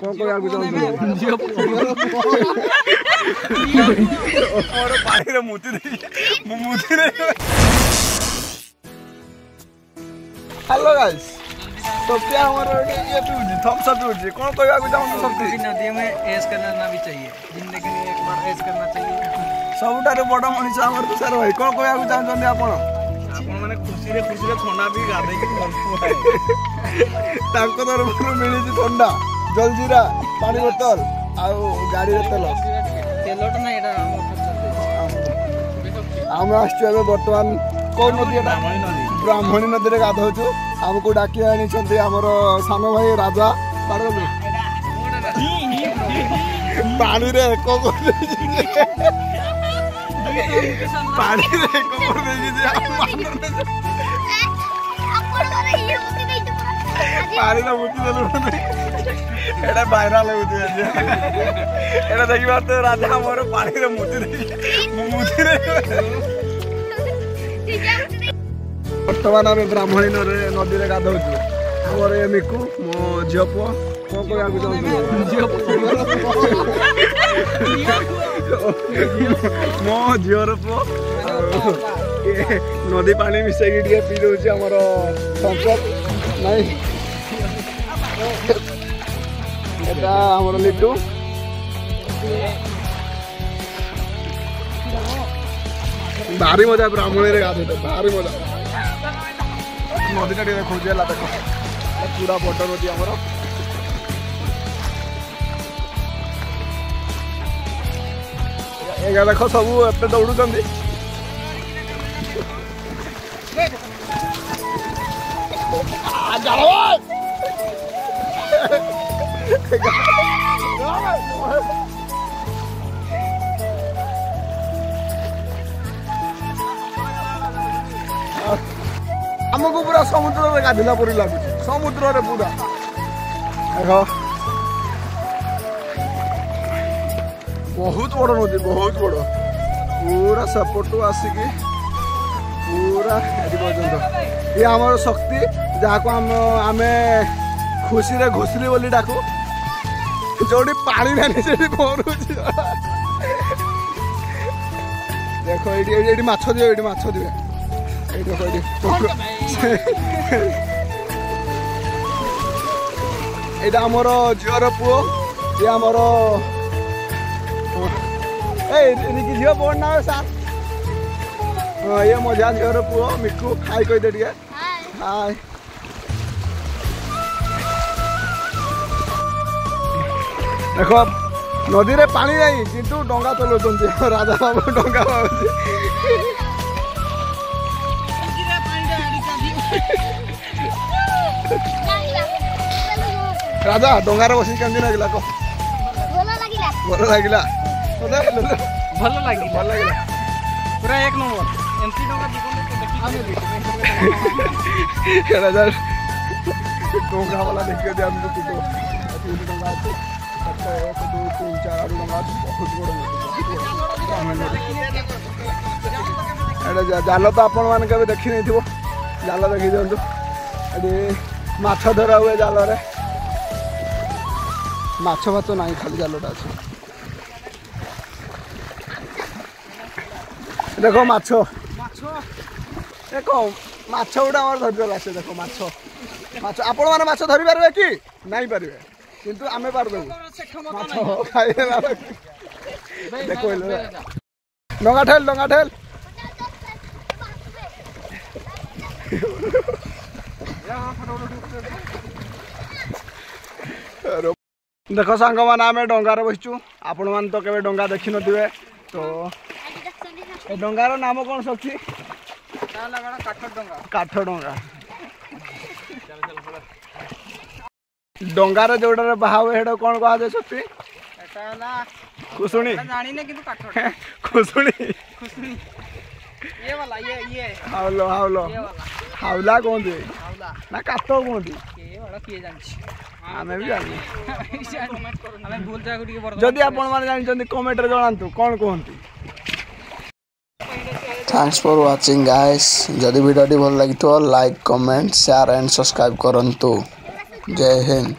कौन कहू hello guys Sophia हमारा ये पीउजी थम्स अप पीउजी कौन कहू चाहूँ नदी में ऐश करना भी चाहिए जिंदगी में एक बार ऐश करना चाहिए सबुठार बड़ मनीष आम तुषार भाई कौन कहू चाहते मैंने खुशी रे थंडा भी गाधे तरफ मिली ठंडा जलजीरा पानी बोतल आउ गाड़ी तेल तेलटा ना एटा आम आसु बर्तमान कौन नदी ब्राह्मणी नदी में गाधौचु आमको डाकी आनी आमर सान भाई राजा पानी रे पानी एटा भाइराल एटा देखिए तो राजा मोर पानी रे मुति बर्तमान आम ब्राह्मणी नदी में गाधौचु आमर ये मिकु मो झील पुओ कौन कहू मो झीर पुओ नदी पानी मिसेक पी दूसरी आमर थम्सअप नहीं एटा आमर लिट्टू भारी मजा ब्राह्मणी रे गाधे भारी मजा नदी टा खोजेला देख पूरा बड़ नदी आमर एगा देख सब एत दौड़ुं आमको पूरा समुद्र में गाधिला परी लगुच समुद्र रे पूरा देख बहुत बड़ नदी बहुत बड़ पूरा सपोर्ट आसिक पूरा पर्यटन ये आम शक्ति जहाँ को आम खुशी रे घुसली बोली डाकू जो पानी नानी से पहरु देखो ये माछ दिए ये माछ दिए यहाँ आमर झीर पुओ ये आमर झील पुओ ना सार ये मजा झीर पुओ मिकु हाय कह दे हाय देख नदी रे पानी नहीं किंतु डंगा चलाउछन्ति राजा बाबू डंगा राजा डंगार बस केमती लगे भल लगे भल लगे पूरा एक नंबर एमसी राजा डंगा वाला देखिए एक दो तीन चार डंगा बहुत बड़ जाल तो आपण मैंने देखी नहीं जाल देखी दिंतु ये माछ धरा हुए जाल रे माछ भात ना खाली जालटा अच्छे देखो माछ देखो माछ गुड़ा धरदेला से देखो माछ माछ आपण मैंने माछ धरी पारे कि नहीं पारे किंतु आमे पारदेबु माछ खाइला देखो डंगा ठेल देख सांग मान आम डंगार बसचु आपण मान तो केवे डंगा देखी नथिबे तो ए डंगार नाम कौन सची काठ डंगा डंगार जोड़े बाहावे हेड कौन कहा जाए सती खुशुणी खुशुणी ये वाला ये हाउलो हाउला कहते ना काठ कहते आम भी जानी जदि आपण मैंने जानते कमेंट रे जणातु कौन कहते थैंक्स फॉर वाचिंग गाइस जदि वीडियो भल लगी तो like comment share and subscribe करंतु जय हिंद।